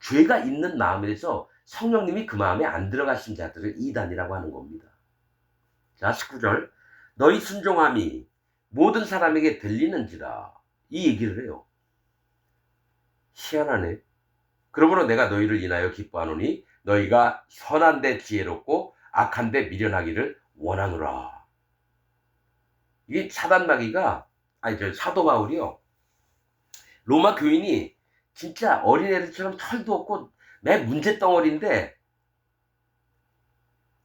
죄가 있는 마음에서 성령님이 그 마음에 안 들어가신 자들을 이단이라고 하는 겁니다. 자, 19절. 너희 순종함이 모든 사람에게 들리는지라, 이 얘기를 해요. 희한하네. 그러므로 내가 너희를 인하여 기뻐하노니 너희가 선한데 지혜롭고 악한데 미련하기를 원하노라. 이게 사단 마귀가, 사도 바울이요, 로마 교인이 진짜 어린애들처럼 털도 없고 매 문제덩어리인데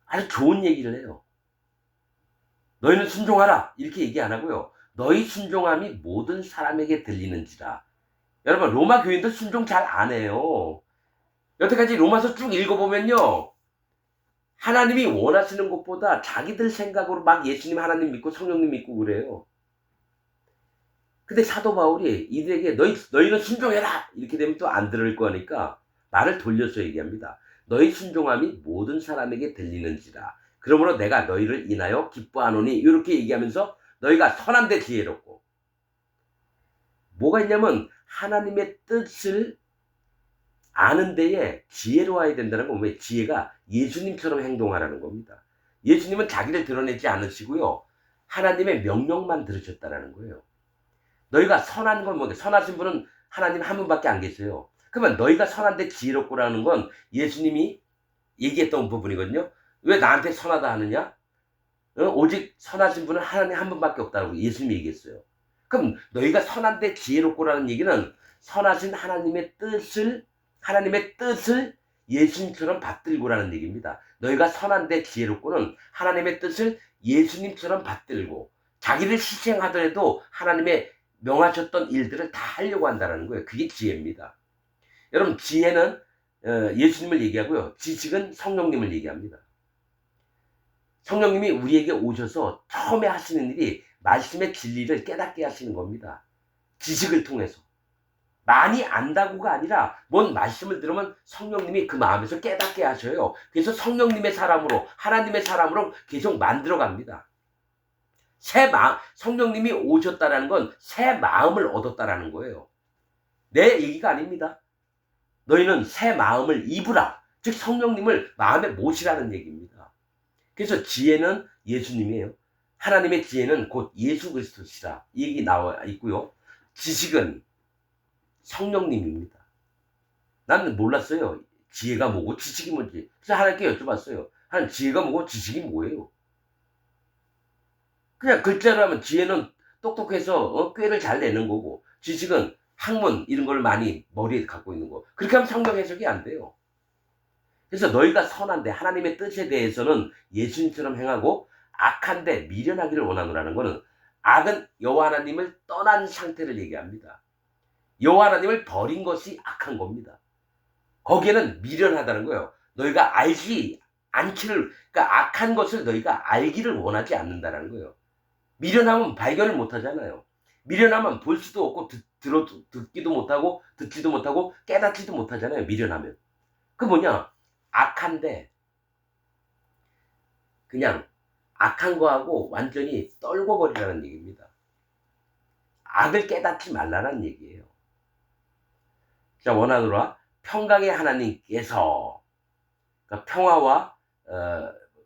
아주 좋은 얘기를 해요. 너희는 순종하라 이렇게 얘기 안 하고요, 너희 순종함이 모든 사람에게 들리는지라. 여러분, 로마 교인들 순종 잘 안 해요. 여태까지 로마서 쭉 읽어보면요, 하나님이 원하시는 것보다 자기들 생각으로 막 예수님 하나님 믿고 성령님 믿고 그래요. 근데 사도 바울이 이들에게 너희는 순종해라 이렇게 되면 또 안 들을 거니까 말을 돌려서 얘기합니다. 너희 순종함이 모든 사람에게 들리는지라. 그러므로 내가 너희를 인하여 기뻐하노니. 이렇게 얘기하면서 너희가 선한데 지혜롭고, 뭐가 있냐면 하나님의 뜻을 아는 데에 지혜로워야 된다는 건 왜? 지혜가 예수님처럼 행동하라는 겁니다. 예수님은 자기를 드러내지 않으시고요, 하나님의 명령만 들으셨다라는 거예요. 너희가 선한 건 뭐게? 선하신 분은 하나님 한 분밖에 안 계세요. 그러면 너희가 선한데 지혜롭고라는 건 예수님이 얘기했던 부분이거든요. 왜 나한테 선하다 하느냐? 오직 선하신 분은 하나님 한 분밖에 없다고 예수님이 얘기했어요. 그럼 너희가 선한데 지혜롭고라는 얘기는 선하신 하나님의 뜻을 예수님처럼 받들고라는 얘기입니다. 너희가 선한데 지혜롭고는 하나님의 뜻을 예수님처럼 받들고 자기를 희생하더라도 하나님의 명하셨던 일들을 다 하려고 한다는 거예요. 그게 지혜입니다. 여러분, 지혜는 예수님을 얘기하고요, 지식은 성령님을 얘기합니다. 성령님이 우리에게 오셔서 처음에 하시는 일이 말씀의 진리를 깨닫게 하시는 겁니다. 지식을 통해서. 많이 안다고가 아니라 뭔 말씀을 들으면 성령님이 그 마음에서 깨닫게 하셔요. 그래서 성령님의 사람으로, 하나님의 사람으로 계속 만들어갑니다. 성령님이 오셨다라는 건 새 마음을 얻었다라는 거예요. 내 얘기가 아닙니다. 너희는 새 마음을 입으라. 즉 성령님을 마음에 모시라는 얘기입니다. 그래서 지혜는 예수님이에요. 하나님의 지혜는 곧 예수 그리스도시라. 이 얘기 나와 있고요. 지식은 성령님입니다. 나는 몰랐어요. 지혜가 뭐고 지식이 뭔지. 그래서 하나님께 여쭤봤어요. 하나님, 지혜가 뭐고 지식이 뭐예요? 그냥 글자로 하면 지혜는 똑똑해서 꾀를 잘 내는 거고, 지식은 학문 이런 걸 많이 머리에 갖고 있는 거. 그렇게 하면 성경 해석이 안 돼요. 그래서 너희가 선한데 하나님의 뜻에 대해서는 예수님처럼 행하고 악한데 미련하기를 원하노라는 것은, 악은 여호와 하나님을 떠난 상태를 얘기합니다. 여호와 하나님을 버린 것이 악한 겁니다. 거기에는 미련하다는 거예요. 너희가 알지 않기를, 그러니까 악한 것을 너희가 알기를 원하지 않는다는 거예요. 미련하면 발견을 못 하잖아요. 미련하면 볼 수도 없고 듣기도 못하고 듣지도 못하고 깨닫지도 못하잖아요. 미련하면. 그 뭐냐? 악한데 그냥 악한 거하고 완전히 떨궈 버리라는 얘기입니다. 악을 깨닫지 말라는 얘기예요. 자, 원하노라 평강의 하나님께서, 그러니까 평화와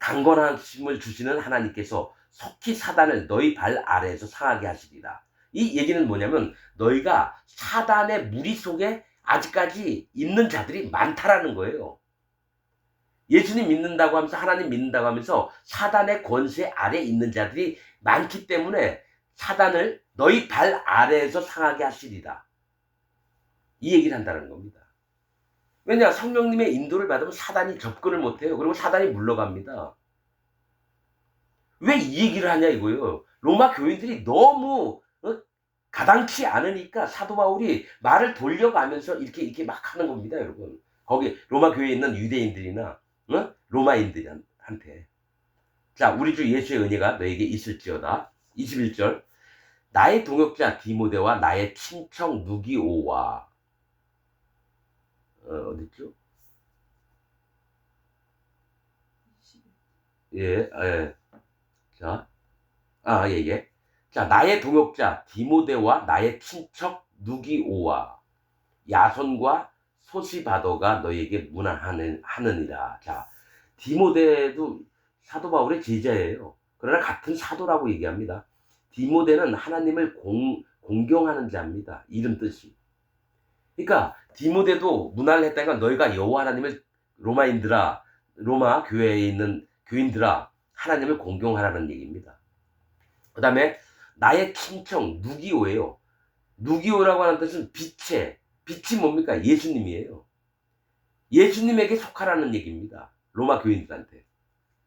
강건하심을 주시는 하나님께서 속히 사단을 너희 발 아래에서 상하게 하시리라. 이 얘기는 뭐냐면 너희가 사단의 무리 속에 아직까지 있는 자들이 많다라는 거예요. 예수님 믿는다고 하면서, 하나님 믿는다고 하면서 사단의 권세 아래에 있는 자들이 많기 때문에 사단을 너희 발 아래에서 상하게 하시리라. 이 얘기를 한다는 겁니다. 왜냐? 성령님의 인도를 받으면 사단이 접근을 못해요. 그리고 사단이 물러갑니다. 왜 이 얘기를 하냐 이거예요. 로마 교인들이 너무 가당치 않으니까 사도 바울이 말을 돌려가면서 이렇게 막 하는 겁니다, 여러분. 거기 로마 교회에 있는 유대인들이나 로마인들한테. 자, 우리 주 예수의 은혜가 너에게 있을지어다. 21절. 나의 동역자 디모데와 나의 친척 누기오와, 어딨죠? 예. 자, 예. 자, 나의 동역자 디모데와 나의 친척 누기오와 야손과 소시바더가 너희에게 문안하느니라. 자, 디모데도 사도 바울의 제자예요. 그러나 같은 사도라고 얘기합니다. 디모데는 하나님을 공경하는 자입니다. 이름 뜻이. 그러니까 디모데도 문안을 했다는 건 너희가 여호와 하나님을, 로마 교회에 있는 교인들아, 하나님을 공경하라는 얘기입니다. 그 다음에 나의 친척 누기오예요. 누기오라고 하는 뜻은 빛이 뭡니까? 예수님이에요. 예수님에게 속하라는 얘기입니다. 로마 교인들한테.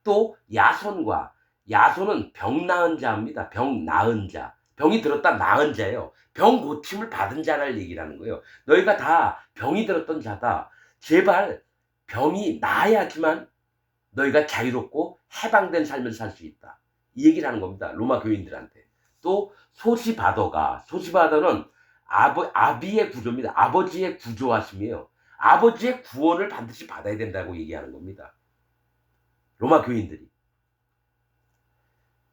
또 야손은 병 나은 자입니다. 병 나은 자. 병이 들었다 나은 자예요. 병 고침을 받은 자를 얘기하는 거예요. 너희가 다 병이 들었던 자다. 제발 병이 나아야지만 너희가 자유롭고 해방된 삶을 살 수 있다. 이 얘기를 하는 겁니다. 로마 교인들한테. 또 소시바더는 아비의 구조입니다. 아버지의 구조하심이에요. 아버지의 구원을 반드시 받아야 된다고 얘기하는 겁니다. 로마 교인들이.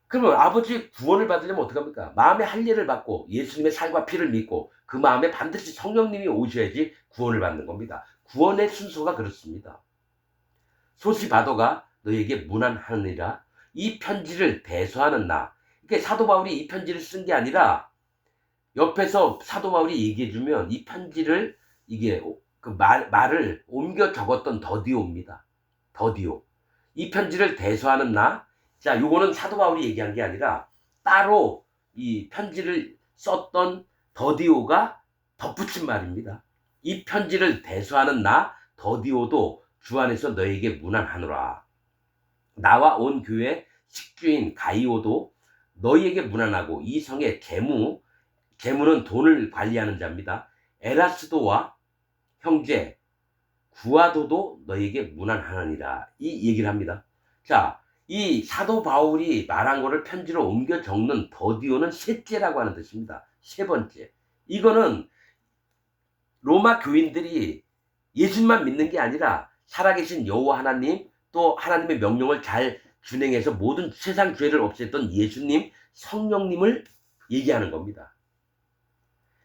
그러면 아버지의 구원을 받으려면 어떡합니까? 마음의 할례를 받고 예수님의 살과 피를 믿고 그 마음에 반드시 성령님이 오셔야지 구원을 받는 겁니다. 구원의 순서가 그렇습니다. 소시바도가 너에게 문안하느니라. 이 편지를 대서하는 나. 이게 사도 바울이 이 편지를 쓴 게 아니라 옆에서 사도 바울이 얘기해주면 이 편지를 이게 그 말을 옮겨 적었던 더디오입니다. 더디오. 이 편지를 대서하는 나. 자, 요거는 사도 바울이 얘기한 게 아니라 따로 이 편지를 썼던 더디오가 덧붙인 말입니다. 이 편지를 대서하는 나 더디오도 주 안에서 너에게 문안하노라. 나와 온 교회 식주인 가이오도 너희에게 문안하고 이 성의 재무는 돈을 관리하는 자입니다. 에라스도와 형제 구아도도 너희에게 문안하느니라. 이 얘기를 합니다. 자, 이 사도 바울이 말한 거를 편지로 옮겨 적는 더디오는 셋째라고 하는 뜻입니다. 세 번째. 이거는 로마 교인들이 예수님만 믿는 게 아니라 살아계신 여호와 하나님, 또 하나님의 명령을 잘 준행해서 모든 세상 죄를 없앴던 예수님, 성령님을 얘기하는 겁니다.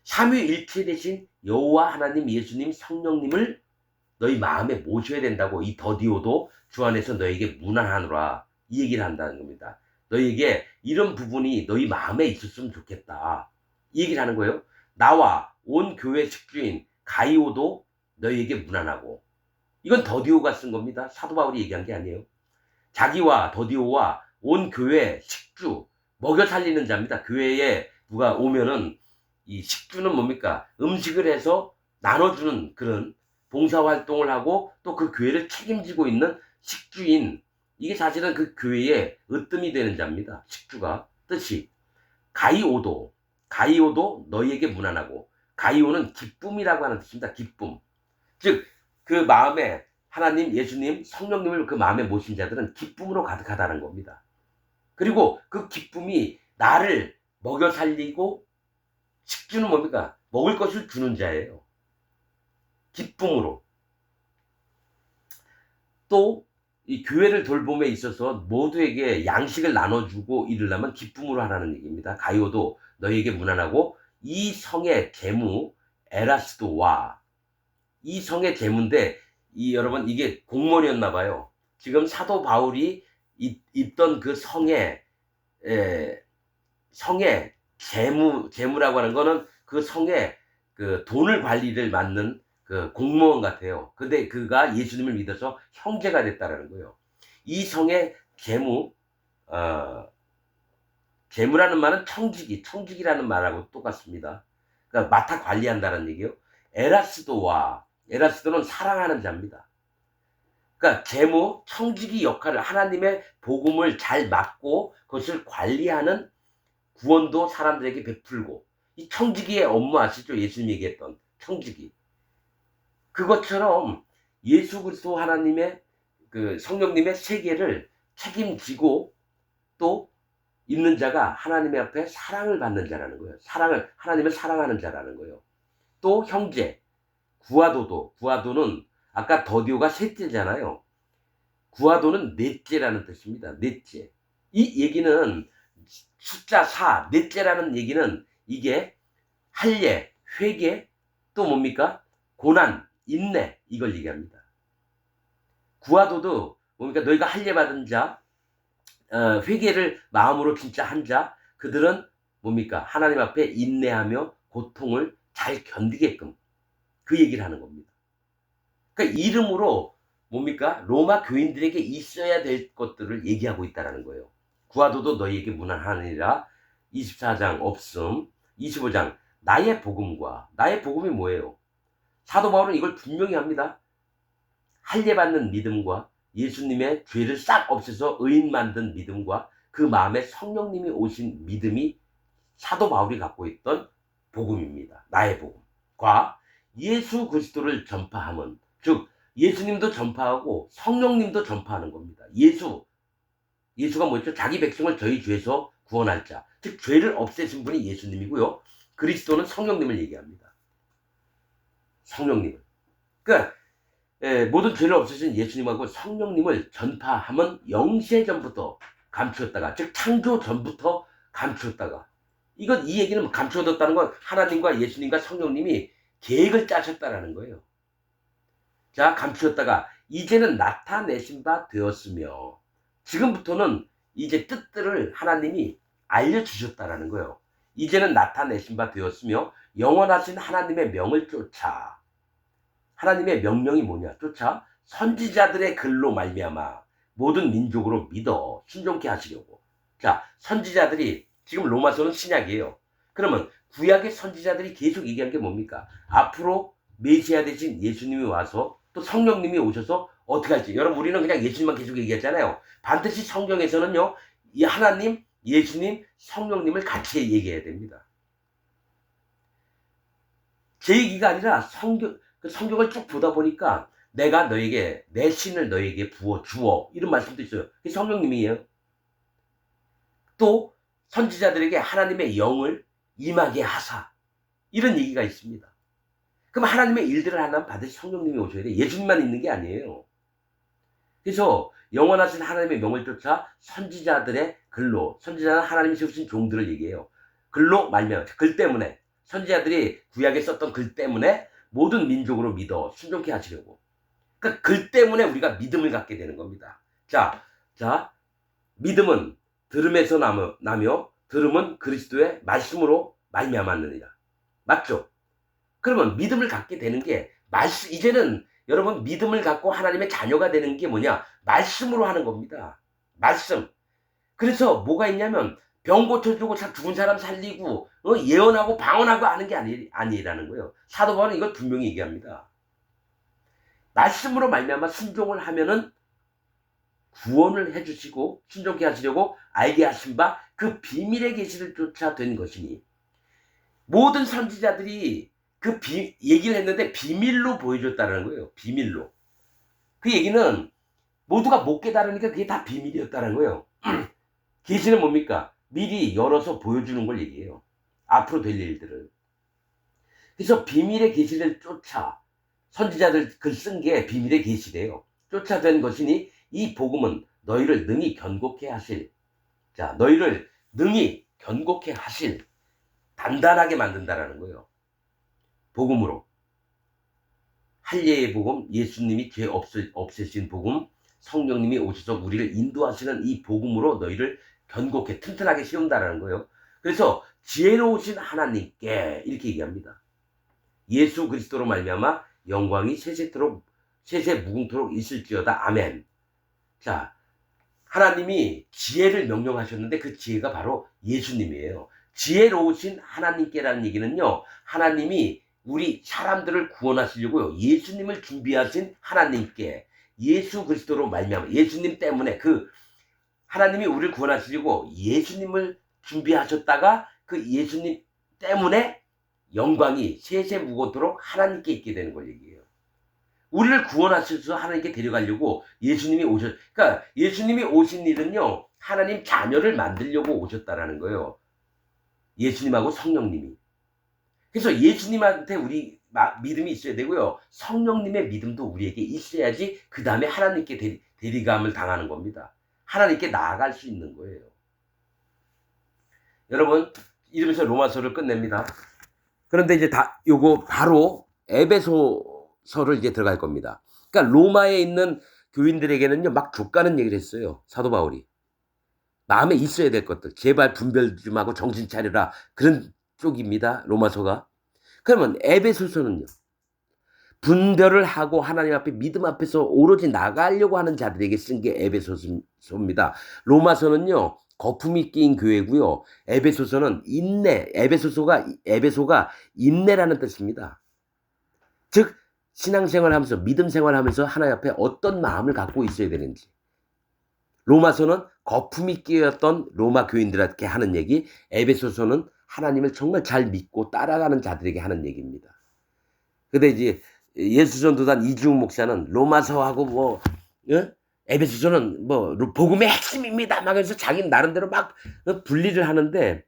삼위일체 되신 여호와 하나님, 예수님, 성령님을 너희 마음에 모셔야 된다고 이 더디오도 주 안에서 너에게 문안하노라 이 얘기를 한다는 겁니다. 너에게 이런 부분이 너희 마음에 있었으면 좋겠다 이 얘기를 하는 거예요. 나와 온 교회 식주인 가이오도 너희에게 문안하고. 이건 더디오가 쓴 겁니다. 사도 바울이 얘기한 게 아니에요. 자기와 더디오와 온 교회 식주, 먹여 살리는 자입니다. 교회에 누가 오면은 이 식주는 뭡니까? 음식을 해서 나눠주는 그런 봉사활동을 하고 또 그 교회를 책임지고 있는 식주인. 이게 사실은 그 교회에 으뜸이 되는 자입니다. 식주가. 뜻이. 가이오도 너희에게 문안하고. 가이오는 기쁨이라고 하는 뜻입니다. 기쁨. 즉 그 마음에 하나님, 예수님, 성령님을 그 마음에 모신 자들은 기쁨으로 가득하다는 겁니다. 그리고 그 기쁨이 나를 먹여 살리고, 식주는 뭡니까? 먹을 것을 주는 자예요. 기쁨으로. 또 이 교회를 돌봄에 있어서 모두에게 양식을 나눠주고 이르려면 기쁨으로 하라는 얘기입니다. 가이오도 너희에게 문안하고 이 성의 재무 에라스도와. 이 성의 재무인데 여러분 이게 공무원이었나 봐요. 지금 사도 바울이 있던 그 성의 재무라고 하는 거는 그 성의 그 돈을 관리를 맡는 그 공무원 같아요. 근데 그가 예수님을 믿어서 형제가 됐다라는 거예요. 이 성의 재무라는 말은 청직이라는 말하고 똑같습니다. 그러니까 맡아 관리한다는 얘기예요. 에라스도는 사랑하는 자입니다. 그러니까 청지기 역할을, 하나님의 복음을 잘 맡고 그것을 관리하는 구원도 사람들에게 베풀고. 이 청지기의 업무 아시죠? 예수님이 얘기했던 청지기. 그것처럼 예수 그리스도 하나님의 그 성령님의 세계를 책임지고 또 있는 자가 하나님의 앞에 사랑을 받는 자라는 거예요. 하나님을 사랑하는 자라는 거예요. 또 형제, 구아도는 아까 더디오가 셋째잖아요. 구아도는 넷째라는 뜻입니다. 넷째. 이 얘기는 숫자 4, 넷째라는 얘기는 이게 할례, 회개, 또 뭡니까? 고난, 인내, 이걸 얘기합니다. 구아도도 뭡니까? 너희가 할례 받은 자, 회개를 마음으로 진짜 한 자, 그들은 뭡니까? 하나님 앞에 인내하며 고통을 잘 견디게끔 그 얘기를 하는 겁니다. 그러니까 이름으로 뭡니까? 로마 교인들에게 있어야 될 것들을 얘기하고 있다는 거예요. 구아도도 너희에게 문안하느니라. 24장 없음. 25장 나의 복음이 뭐예요? 사도 바울은 이걸 분명히 합니다. 할례 받는 믿음과 예수님의 죄를 싹 없애서 의인 만든 믿음과 그 마음에 성령님이 오신 믿음이 사도 바울이 갖고 있던 복음입니다. 나의 복음과 예수 그리스도를 전파함은, 즉 예수님도 전파하고 성령님도 전파하는 겁니다. 예수가 뭐죠? 자기 백성을 저희 죄에서 구원할 자, 즉 죄를 없애신 분이 예수님이고요. 그리스도는 성령님을 얘기합니다. 성령님을. 그러니까 모든 죄를 없애신 예수님하고 성령님을 전파하면 영세 전부터 감추었다가, 즉 창조 전부터 감추었다가, 이 얘기는 감추어뒀다는 건 하나님과 예수님과 성령님이 계획을 짜셨다라는 거예요. 자, 감추었다가 이제는 나타내신 바 되었으며, 지금부터는 이제 뜻들을 하나님이 알려주셨다라는 거예요. 이제는 나타내신 바 되었으며 영원하신 하나님의 명을 쫓아, 하나님의 명령이 뭐냐? 쫓아 선지자들의 글로 말미암아 모든 민족으로 믿어 순종케 하시려고. 자, 선지자들이, 지금 로마서는 신약이에요. 그러면 구약의 선지자들이 계속 얘기한 게 뭡니까? 앞으로 메시아 되신 예수님이 와서 또 성령님이 오셔서 어떻게 할지. 여러분, 우리는 그냥 예수님만 계속 얘기했잖아요. 반드시 성경에서는요, 이 하나님, 예수님, 성령님을 같이 얘기해야 됩니다. 제 얘기가 아니라 성경을 쭉 보다 보니까 내가 너에게 내 신을 너에게 부어 주어, 이런 말씀도 있어요. 그게 성령님이에요. 또 선지자들에게 하나님의 영을 임하게 하사, 이런 얘기가 있습니다. 그럼 하나님의 일들을 하려면 반드시 성령님이 오셔야 돼. 예수님만 있는 게 아니에요. 그래서 영원하신 하나님의 명을 쫓아 선지자들의 글로, 선지자는 하나님이 세우신 종들을 얘기해요. 글로 말미암아, 글 때문에, 선지자들이 구약에 썼던 글 때문에 모든 민족으로 믿어 순종케 하시려고. 그러니까 글 때문에 우리가 믿음을 갖게 되는 겁니다. 자, 믿음은 들음에서 나며 들음은 그리스도의 말씀으로 말미암았느니라. 맞죠? 그러면 믿음을 갖게 되는 게 말씀, 이제는 여러분 믿음을 갖고 하나님의 자녀가 되는 게 뭐냐? 말씀으로 하는 겁니다. 말씀. 그래서 뭐가 있냐면 병 고쳐주고 죽은 사람 살리고 예언하고 방언하고 하는 게 아니라는 거예요. 사도 바울은 이걸 분명히 얘기합니다. 말씀으로 말미암아 순종을 하면은 구원을 해주시고 순종케 하시려고 알게 하신 바 그 비밀의 계시를 쫓아 된 것이니, 모든 선지자들이 얘기를 했는데 비밀로 보여줬다는 거예요. 비밀로. 그 얘기는 모두가 못 깨달으니까 그게 다 비밀이었다는 거예요. 계시는 뭡니까? 미리 열어서 보여주는 걸 얘기해요. 앞으로 될 일들을. 그래서 비밀의 계시를 쫓아, 선지자들 글 쓴 게 비밀의 계시래요. 쫓아된 것이니 이 복음은 너희를 능히 견고케 하실, 자, 너희를 능히 견고케 하실, 단단하게 만든다라는 거예요. 복음으로. 할례의 복음, 예수님이 죄 없애신 복음, 성령님이 오셔서 우리를 인도하시는 이 복음으로 너희를 견고케, 튼튼하게 세운다라는 거예요. 그래서 지혜로우신 하나님께 이렇게 얘기합니다. 예수 그리스도로 말미암아 영광이 세세 무궁토록 있을지어다. 아멘. 자, 하나님이 지혜를 명령하셨는데 그 지혜가 바로 예수님이에요. 지혜로우신 하나님께라는 얘기는요, 하나님이 우리 사람들을 구원하시려고요, 예수님을 준비하신 하나님께, 예수 그리스도로 말미암아, 예수님 때문에, 하나님이 우리를 구원하시려고 예수님을 준비하셨다가 그 예수님 때문에 영광이 세세 무궁토록 하나님께 있게 되는 걸 얘기해요. 우리를 구원하셔서 하나님께 데려가려고 예수님이 그러니까 예수님이 오신 일은요, 하나님 자녀를 만들려고 오셨다라는 거예요. 예수님하고 성령님이. 그래서 예수님한테 우리 믿음이 있어야 되고요, 성령님의 믿음도 우리에게 있어야지 그 다음에 하나님께 대리감을 당하는 겁니다. 하나님께 나아갈 수 있는 거예요. 여러분, 이러면서 로마서를 끝냅니다. 그런데 이제 요거 바로 에베소서를 이제 들어갈 겁니다. 그러니까 로마에 있는 교인들에게는요, 막 족가는 얘기를 했어요, 사도 바울이. 마음에 있어야 될 것들, 제발 분별 좀 하고 정신 차려라, 그런 쪽입니다, 로마서가. 그러면 에베소서는요, 분별을 하고 하나님 앞에 믿음 앞에서 오로지 나가려고 하는 자들에게 쓴 게 에베소서입니다. 로마서는요, 거품이 끼인 교회고요, 에베소서는 인내, 에베소가 인내라는 뜻입니다. 즉 신앙생활 하면서, 믿음 생활하면서 하나님 앞에 어떤 마음을 갖고 있어야 되는지. 로마서는 거품이 끼었던 로마 교인들에게 하는 얘기, 에베소서는 하나님을 정말 잘 믿고 따라가는 자들에게 하는 얘기입니다. 근데 이제 예수전도단 이주웅 목사는 로마서하고 에베소서는 복음의 핵심입니다 막 해서 자기 나름대로 막 분리를 하는데,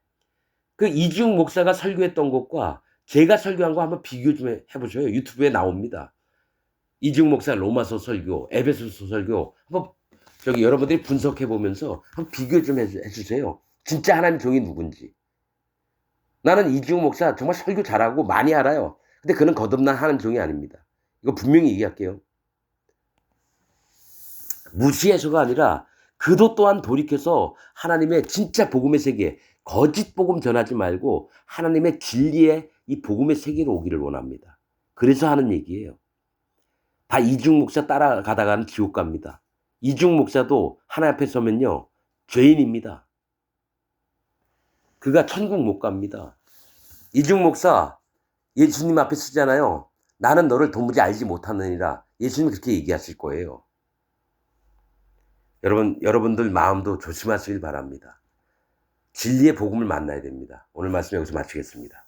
그 이주웅 목사가 설교했던 것과 제가 설교한 거 한번 비교 좀 해보셔요. 유튜브에 나옵니다. 이중 목사 로마서 설교, 에베소서 설교 한번 여러분들이 분석해 보면서 한번 비교 좀 해주세요. 진짜 하나님 종이 누군지. 나는 이중 목사 정말 설교 잘하고 많이 알아요. 근데 그는 거듭난 하나님 종이 아닙니다. 이거 분명히 얘기할게요. 무시해서가 아니라 그도 또한 돌이켜서 하나님의 진짜 복음의 세계, 거짓 복음 전하지 말고 하나님의 진리의 이 복음의 세계로 오기를 원합니다. 그래서 하는 얘기예요. 다 이중 목사 따라가다가는 지옥 갑니다. 이중 목사도 하나님 앞에 서면요, 죄인입니다. 그가 천국 못 갑니다. 이중 목사 예수님 앞에 쓰잖아요. 나는 너를 도무지 알지 못하느니라. 예수님이 그렇게 얘기하실 거예요. 여러분들 마음도 조심하시길 바랍니다. 진리의 복음을 만나야 됩니다. 오늘 말씀 여기서 마치겠습니다.